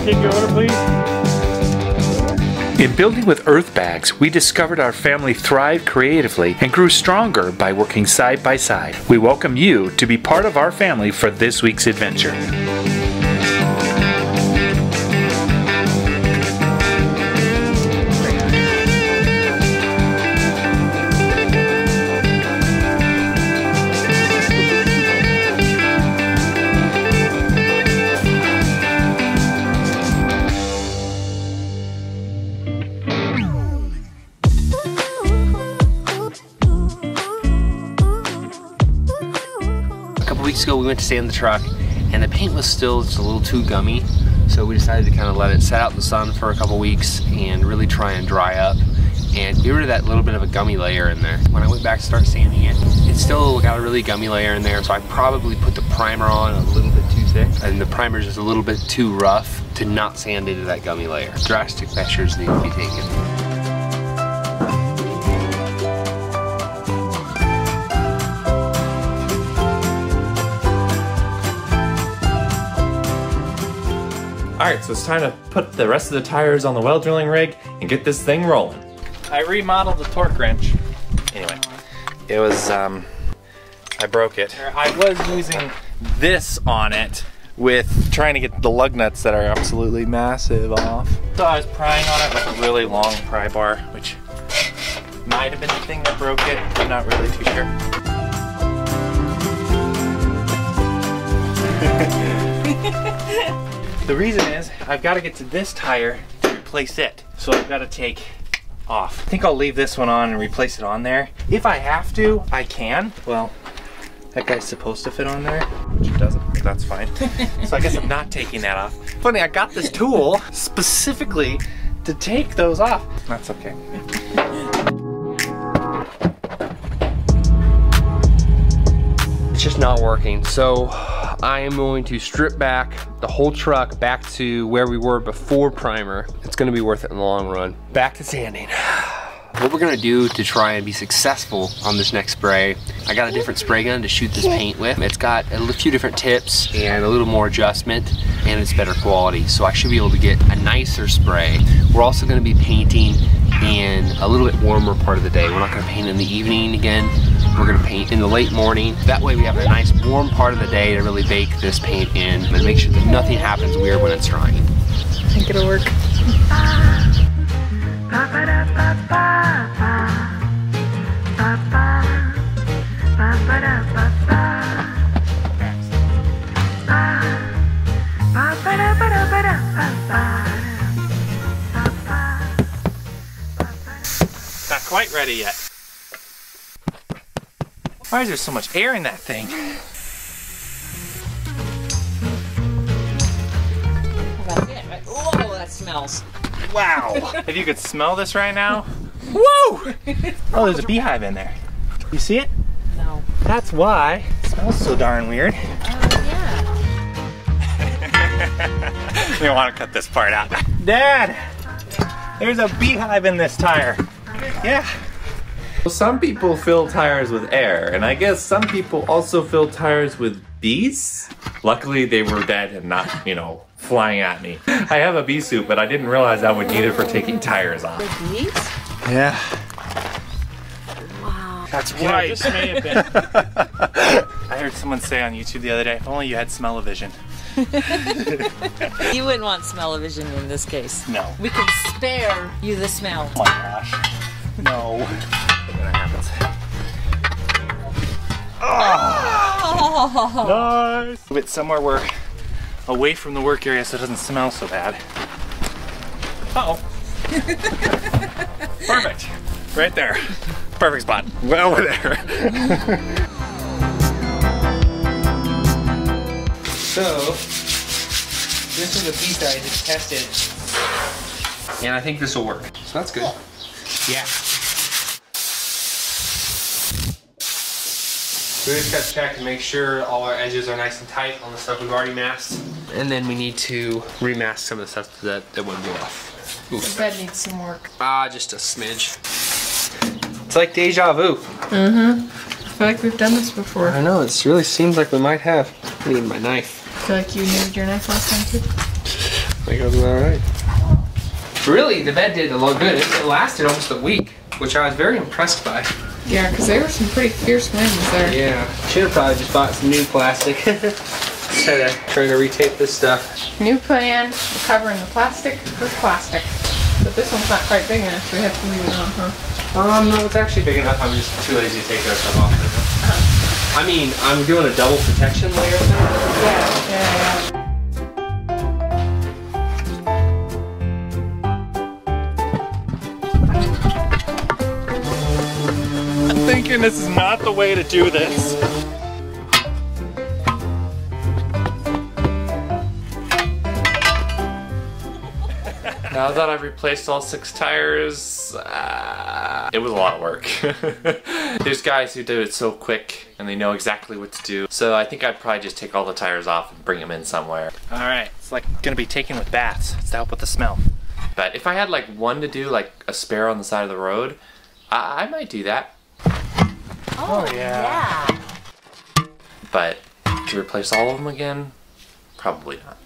take your order, please? In building with earth bags, we discovered our family thrived creatively and grew stronger by working side by side. We welcome you to be part of our family for this week's adventure. Ago we went to sand the truck and the paint was still just a little too gummy, so we decided to kind of let it set out in the sun for a couple weeks and really try and dry up and get rid of that little bit of a gummy layer in there. When I went back to start sanding it, it still got a really gummy layer in there, so I probably put the primer on a little bit too thick and the primer is just a little bit too rough to not sand into that gummy layer. Drastic measures need to be taken. Alright, so it's time to put the rest of the tires on the well drilling rig and get this thing rolling. I remodeled the torque wrench. Anyway, it was, I broke it. I was using this on it with trying to get the lug nuts that are absolutely massive off. So I was prying on it with a really long pry bar, which might have been the thing that broke it. I'm not really too sure. The reason is I've got to get to this tire to replace it. So I've got to take off. I think I'll leave this one on and replace it on there. If I have to, I can. Well, that guy's supposed to fit on there, which it doesn't, but that's fine. So I guess I'm not taking that off. Funny, I got this tool specifically to take those off. That's okay. It's just not working. So I am going to strip back the whole truck back to where we were before primer. It's gonna be worth it in the long run. Back to sanding. What we're gonna do to try and be successful on this next spray, I got a different spray gun to shoot this paint with. It's got a few different tips and a little more adjustment, and it's better quality. So I should be able to get a nicer spray. We're also gonna be painting in a little bit warmer part of the day. We're not gonna paint in the evening again. We're gonna paint in the late morning. That way we have a nice warm part of the day to really bake this paint in and make sure that nothing happens weird when it's drying. I think it'll work. Not quite ready yet. Why is there so much air in that thing? Oh, that smells. Wow. If you could smell this right now. Whoa! Oh, there's a beehive in there. You see it? No. That's why it smells so darn weird. Yeah. We don't want to cut this part out. Dad! There's a beehive in this tire. Yeah. Some people fill tires with air, and I guess some people also fill tires with bees. Luckily, they were dead and not, you know, flying at me. I have a bee suit, but I didn't realize I would need it for taking tires off. The bees? Yeah. Wow. That's right. This may have been. I heard someone say on YouTube the other day, if only you had smell-o-vision. You wouldn't want smell-o-vision in this case. No. We can spare you the smell. Oh my gosh. No. That happens. Oh. Nice. Move it somewhere where away from the work area so it doesn't smell so bad. Uh-oh. Perfect. Right there. Perfect spot. Right over there. So, this is a piece that I just tested, and I think this will work. So that's good. Yeah. So we just got to check and make sure all our edges are nice and tight on the stuff we've already masked. And then we need to remask some of the stuff that wouldn't go off. The bed needs some work. Just a smidge. It's like deja vu. Mm-hmm. I feel like we've done this before. I know, it really seems like we might have. I need my knife. I feel like you needed your knife last time too. think it'll do all right. Really, the bed did a lot good. It lasted almost a week, which I was very impressed by. Yeah, because there were some pretty fierce winds there. Yeah, should have probably just bought some new plastic instead of trying to retape this stuff. New plan, we're covering the plastic with plastic. But this one's not quite big enough, so we have to leave it on, huh? No, it's actually big enough. I'm just too lazy to take the rest of it off. I mean, I'm doing a double protection layer thing. Yeah. I'm thinking this is not the way to do this. Now that I've replaced all 6 tires, it was a lot of work. There's guys who do it so quick and they know exactly what to do. So I think I'd probably just take all the tires off and bring them in somewhere. All right, it's like gonna be taken with baths. It's to help with the smell. But if I had like one to do, like a spare on the side of the road, I might do that. Oh, yeah. But to replace all of them again, probably not.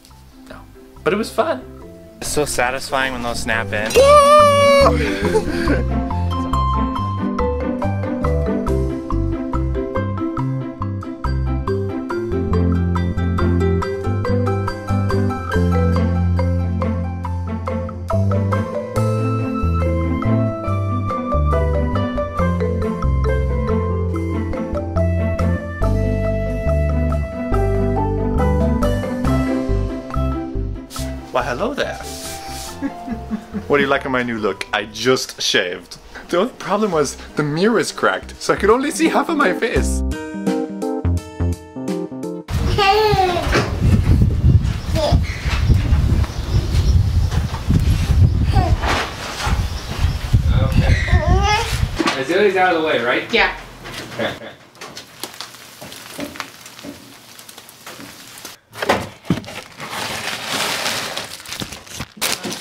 No. But it was fun. It's so satisfying when those snap in. Why, hello there. What do you like on my new look? I just shaved. The only problem was the mirror is cracked, so I could only see half of my face. Okay. Azalea's out of the way, right? Yeah. Okay.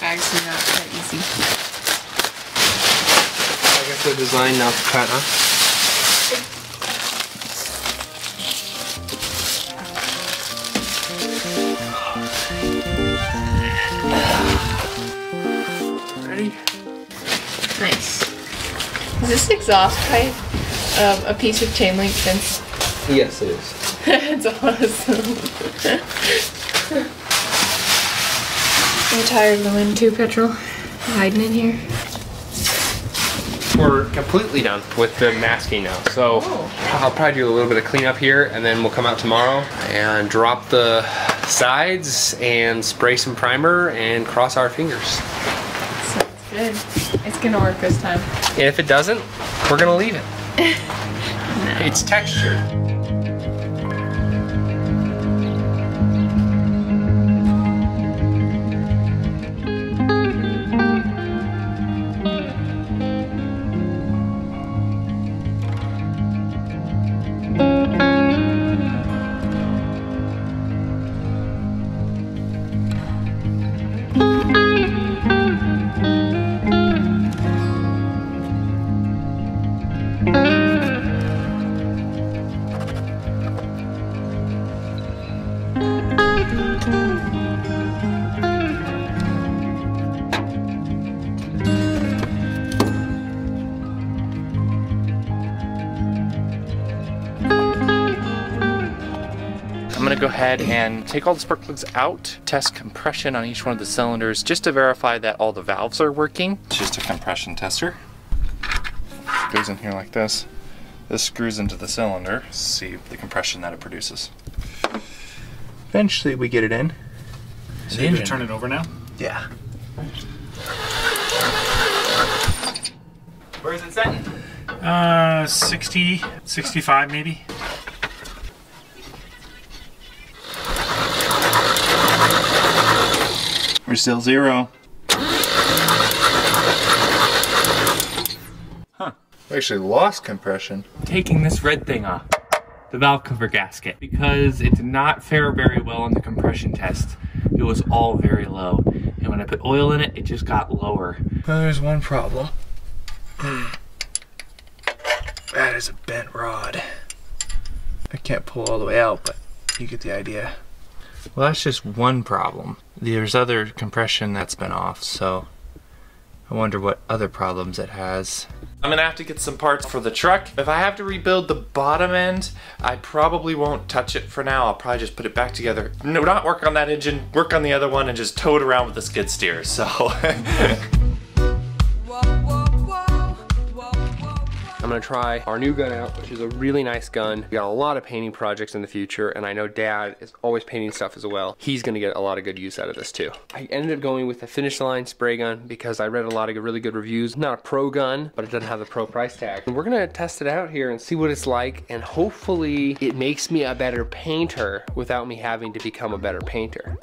Bags are not that easy. I guess they're designed not to cut, huh? Ready? Nice. Is this exhaust pipe a piece of chain link fence? Yes, it is. It's awesome. I'm tired of the wind too, Petrol. Hiding in here. We're completely done with the masking now, so I'll probably do a little bit of cleanup here, and then we'll come out tomorrow and drop the sides and spray some primer and cross our fingers. Sounds good. It's gonna work this time. And if it doesn't, we're gonna leave it. No. It's textured. I'm gonna go ahead and take all the spark plugs out, test compression on each one of the cylinders just to verify that all the valves are working. It's just a compression tester. It goes in here like this. This screws into the cylinder, see the compression that it produces. Eventually we get it in. So you're gonna turn it over now? Yeah. Where is it setting? 60, 65 maybe. We're still 0. Huh. We actually lost compression. Taking this red thing off, the valve cover gasket, because it did not fare very well in the compression test. It was all very low, and when I put oil in it, it just got lower. Well, there's one problem. That is a bent rod. I can't pull all the way out, but you get the idea. Well, that's just one problem. There's other compression that's been off, so I wonder what other problems it has. I'm gonna have to get some parts for the truck. If I have to rebuild the bottom end, I probably won't touch it for now. I'll probably just put it back together. No, not work on that engine, work on the other one and just tow it around with the skid steer, so. I'm gonna try our new gun out, which is a really nice gun. We got a lot of painting projects in the future, and I know Dad is always painting stuff as well. He's gonna get a lot of good use out of this too. I ended up going with the Finish Line spray gun because I read a lot of really good reviews. Not a pro gun, but it doesn't have the pro price tag. And we're gonna test it out here and see what it's like, and hopefully it makes me a better painter without me having to become a better painter.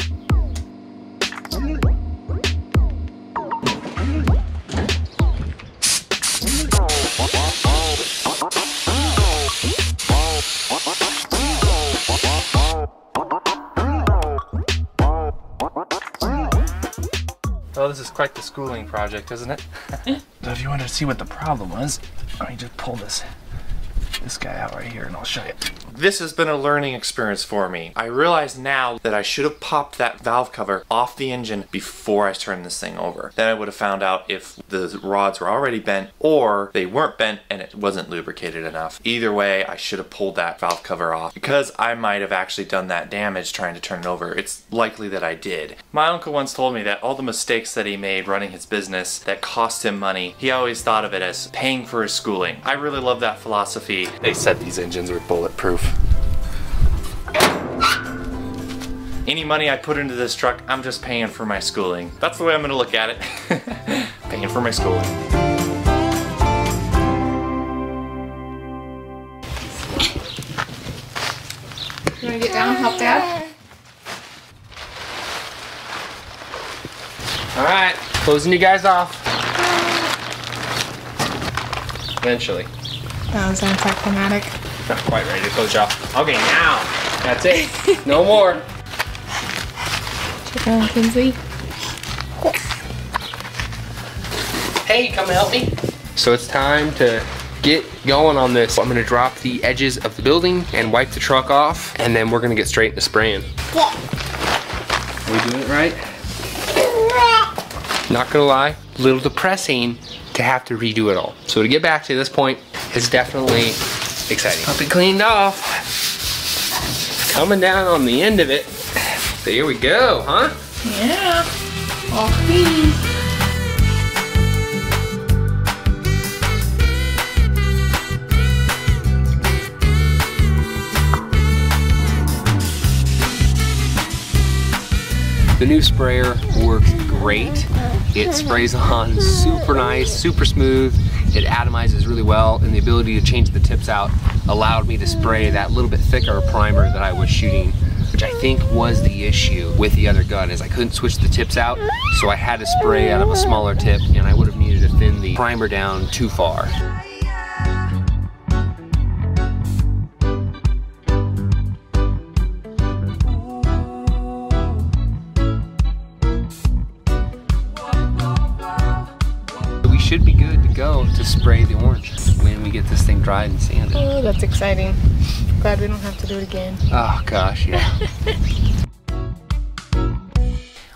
Well, this is quite the schooling project, isn't it? So if you want to see what the problem was, let me just pull this guy out right here and I'll show you. This has been a learning experience for me. I realize now that I should have popped that valve cover off the engine before I turned this thing over. Then I would have found out if the rods were already bent or they weren't bent and it wasn't lubricated enough. Either way, I should have pulled that valve cover off because I might have actually done that damage trying to turn it over. It's likely that I did. My uncle once told me that all the mistakes that he made running his business that cost him money, he always thought of it as paying for his schooling. I really love that philosophy. They said these engines were bulletproof. Any money I put into this truck, I'm just paying for my schooling. That's the way I'm gonna look at it. Paying for my schooling. You wanna get down and help Dad? All right, closing you guys off. Eventually. That was anticlimactic. Not quite ready to close you off. Okay, now. That's it. No more. Check on Kinsley. Hey, come help me. So it's time to get going on this. I'm gonna drop the edges of the building and wipe the truck off, and then we're gonna get straight into spraying. Are we doing it right? Not gonna lie, a little depressing to have to redo it all. So to get back to this point is definitely exciting. Up and cleaned off. Coming down on the end of it. There we go, huh? Yeah. All clean. The new sprayer works great. It sprays on super nice, super smooth. It atomizes really well, and the ability to change the tips out allowed me to spray that little bit thicker primer that I was shooting, which I think was the issue with the other gun, is I couldn't switch the tips out, so I had to spray out of a smaller tip, and I would have needed to thin the primer down too far. Should be good to go to spray the orange when we get this thing dried and sanded. Oh, that's exciting. Glad we don't have to do it again. Oh gosh, yeah.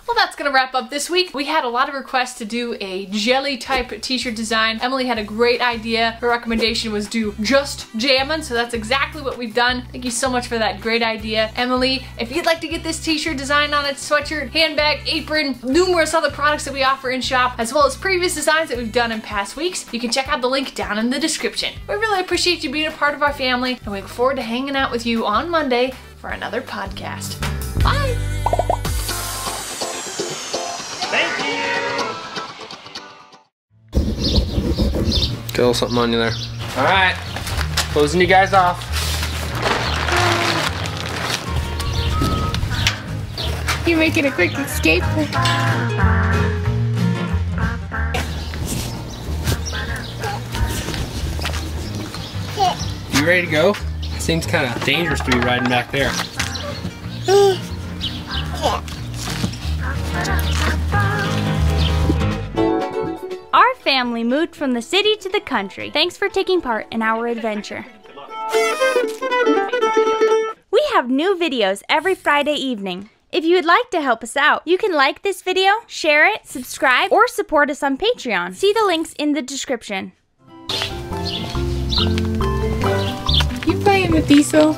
Well, that's gonna wrap up this week. We had a lot of requests to do a jelly type t-shirt design. Emily had a great idea. Her recommendation was do just Jammin, so that's exactly what we've done. Thank you so much for that great idea, Emily. If you'd like to get this t-shirt design on its sweatshirt, handbag, apron, numerous other products that we offer in shop, as well as previous designs that we've done in past weeks, you can check out the link down in the description. We really appreciate you being a part of our family, and we look forward to hanging out with you on Monday for another podcast. Bye! Got a little something on you there. All right, closing you guys off. You're making a quick escape. You ready to go? Seems kind of dangerous to be riding back there. Our family moved from the city to the country. Thanks for taking part in our adventure. We have new videos every Friday evening. If you would like to help us out, you can like this video, share it, subscribe, or support us on Patreon. See the links in the description. You playing with Diesel?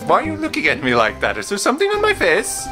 Why are you looking at me like that? Is there something on my face?